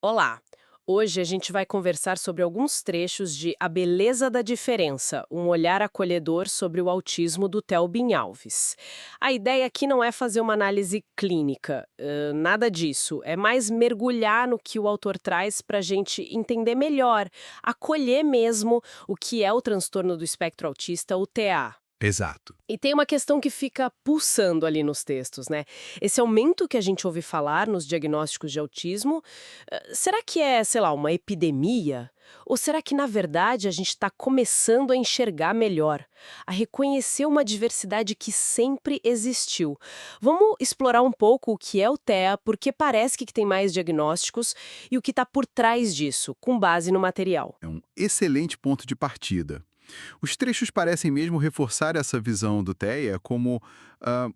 Olá! Hoje a gente vai conversar sobre alguns trechos de A Beleza da Diferença, um olhar acolhedor sobre o autismo do Theo Alves. A ideia aqui não é fazer uma análise clínica, nada disso. É mais mergulhar no que o autor traz para a gente entender melhor, acolher mesmo o que é o transtorno do espectro autista, o TA. Exato. E tem uma questão que fica pulsando ali nos textos, né? Esse aumento que a gente ouve falar nos diagnósticos de autismo, será que é, sei lá, uma epidemia? Ou será que, na verdade, a gente está começando a enxergar melhor, a reconhecer uma diversidade que sempre existiu? Vamos explorar um pouco o que é o TEA, porque parece que tem mais diagnósticos e o que está por trás disso, com base no material. É um excelente ponto de partida. Os trechos parecem mesmo reforçar essa visão do TEA como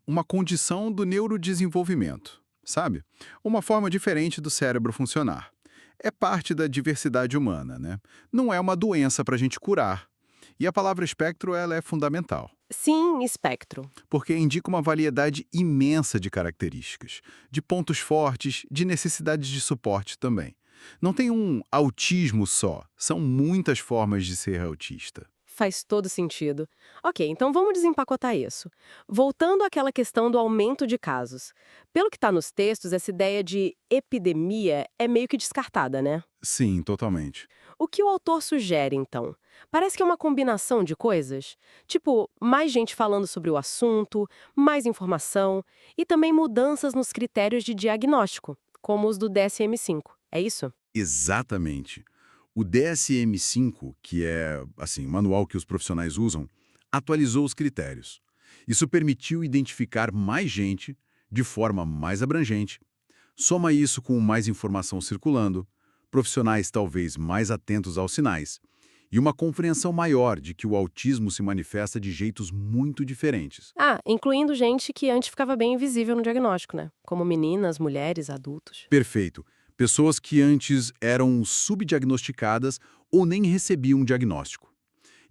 uma condição do neurodesenvolvimento, sabe? Uma forma diferente do cérebro funcionar. É parte da diversidade humana, né? Não é uma doença para a gente curar. E a palavra espectro ela é fundamental, Sim, espectro. porque indica uma variedade imensa de características, de pontos fortes, de necessidades de suporte também. Não tem um autismo só, são muitas formas de ser autista. Faz todo sentido. Ok, então vamos desempacotar isso. Voltando àquela questão do aumento de casos. Pelo que está nos textos, essa ideia de epidemia é meio que descartada, né? Sim, totalmente. O que o autor sugere, então? Parece que é uma combinação de coisas. Tipo, mais gente falando sobre o assunto, mais informação e também mudanças nos critérios de diagnóstico, como os do DSM-5. É isso? Exatamente. O DSM-5, que é, assim, o manual que os profissionais usam, atualizou os critérios. Isso permitiu identificar mais gente de forma mais abrangente. Soma isso com mais informação circulando, profissionais talvez mais atentos aos sinais e uma compreensão maior de que o autismo se manifesta de jeitos muito diferentes. Ah, incluindo gente que antes ficava bem invisível no diagnóstico, né? Como meninas, mulheres, adultos. Perfeito. Pessoas que antes eram subdiagnosticadas ou nem recebiam um diagnóstico.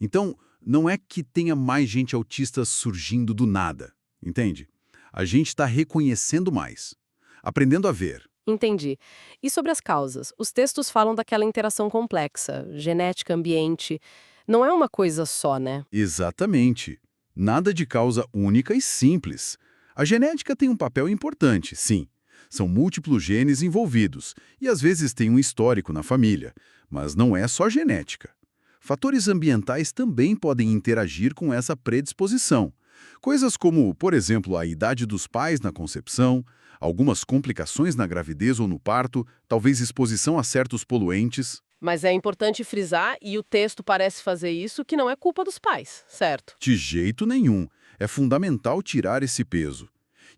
Então, não é que tenha mais gente autista surgindo do nada, entende? A gente está reconhecendo mais, aprendendo a ver. Entendi. E sobre as causas? Os textos falam daquela interação complexa, genética, ambiente. Não é uma coisa só, né? Exatamente. Nada de causa única e simples. A genética tem um papel importante, sim. São múltiplos genes envolvidos e às vezes tem um histórico na família, mas não é só genética. Fatores ambientais também podem interagir com essa predisposição. Coisas como, por exemplo, a idade dos pais na concepção, algumas complicações na gravidez ou no parto, talvez exposição a certos poluentes. Mas é importante frisar, e o texto parece fazer isso, que não é culpa dos pais, certo? De jeito nenhum. É fundamental tirar esse peso.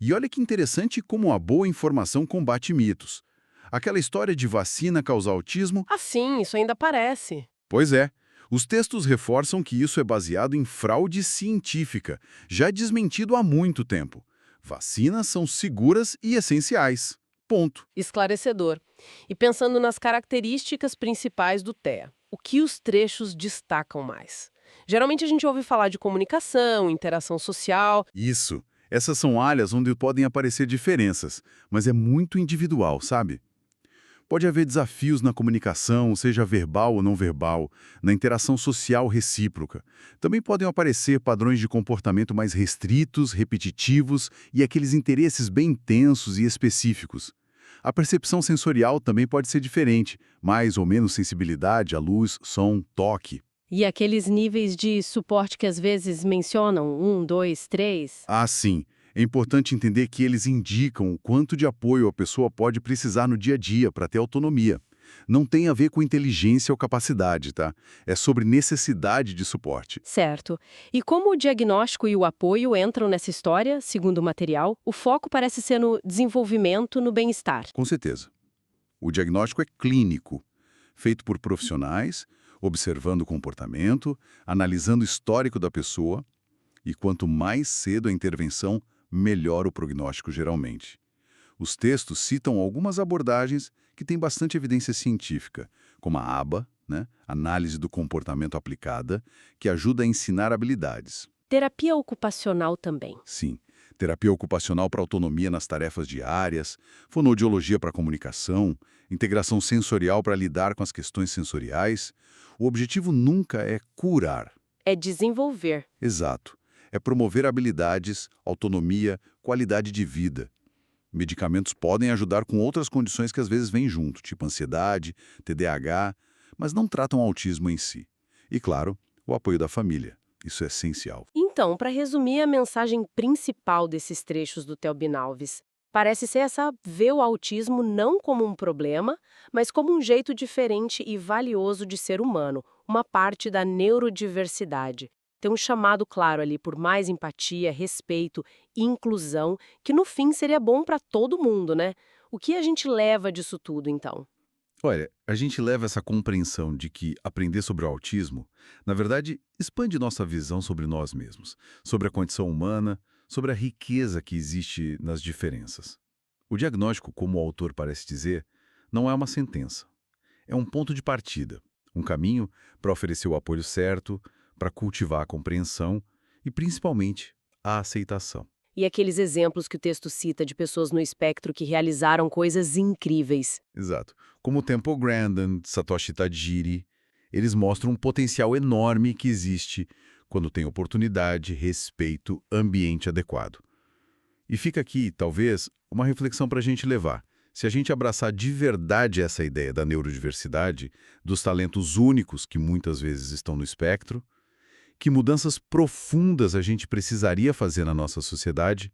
E olha que interessante como a boa informação combate mitos. Aquela história de vacina causar autismo? Assim, isso ainda parece. Pois é. Os textos reforçam que isso é baseado em fraude científica, já desmentido há muito tempo. Vacinas são seguras e essenciais. Ponto. Esclarecedor. E pensando nas características principais do TEA, o que os trechos destacam mais? Geralmente a gente ouve falar de comunicação, interação social. Isso. Essas são áreas onde podem aparecer diferenças, mas é muito individual, sabe? Pode haver desafios na comunicação, seja verbal ou não verbal, na interação social recíproca. Também podem aparecer padrões de comportamento mais restritos, repetitivos e aqueles interesses bem intensos e específicos. A percepção sensorial também pode ser diferente, mais ou menos sensibilidade à luz, som, toque. E aqueles níveis de suporte que às vezes mencionam, um, dois, três. Ah, sim. É importante entender que eles indicam o quanto de apoio a pessoa pode precisar no dia a dia para ter autonomia. Não tem a ver com inteligência ou capacidade, tá? É sobre necessidade de suporte. Certo. E como o diagnóstico e o apoio entram nessa história, segundo o material, o foco parece ser no desenvolvimento, no bem-estar. Com certeza. O diagnóstico é clínico, feito por profissionais, observando o comportamento, analisando o histórico da pessoa, e quanto mais cedo a intervenção, melhor o prognóstico geralmente. Os textos citam algumas abordagens que têm bastante evidência científica, como a ABA, né, Análise do Comportamento Aplicada, que ajuda a ensinar habilidades. Terapia ocupacional também. Sim, terapia ocupacional para autonomia nas tarefas diárias, fonoaudiologia para comunicação, integração sensorial para lidar com as questões sensoriais. O objetivo nunca é curar. É desenvolver. Exato. É promover habilidades, autonomia, qualidade de vida. Medicamentos podem ajudar com outras condições que às vezes vêm junto, tipo ansiedade, TDAH, mas não tratam o autismo em si. E, claro, o apoio da família. Isso é essencial. Então, para resumir a mensagem principal desses trechos do Theobin Alves, parece ser essa: ver o autismo não como um problema, mas como um jeito diferente e valioso de ser humano, uma parte da neurodiversidade. Tem um chamado claro ali por mais empatia, respeito e inclusão, que no fim seria bom para todo mundo, né? O que a gente leva disso tudo, então? Olha, a gente leva essa compreensão de que aprender sobre o autismo, na verdade, expande nossa visão sobre nós mesmos, sobre a condição humana, sobre a riqueza que existe nas diferenças. O diagnóstico, como o autor parece dizer, não é uma sentença. É um ponto de partida, um caminho para oferecer o apoio certo, para cultivar a compreensão e, principalmente, a aceitação. E aqueles exemplos que o texto cita de pessoas no espectro que realizaram coisas incríveis. Exato. Como o Temple Grandin, Satoshi Tajiri, eles mostram um potencial enorme que existe quando tem oportunidade, respeito, ambiente adequado. E fica aqui, talvez, uma reflexão para a gente levar. Se a gente abraçar de verdade essa ideia da neurodiversidade, dos talentos únicos que muitas vezes estão no espectro, que mudanças profundas a gente precisaria fazer na nossa sociedade,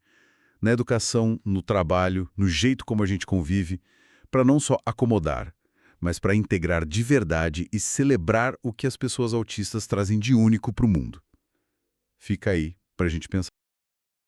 na educação, no trabalho, no jeito como a gente convive, para não só acomodar, mas para integrar de verdade e celebrar o que as pessoas autistas trazem de único para o mundo. Fica aí para a gente pensar.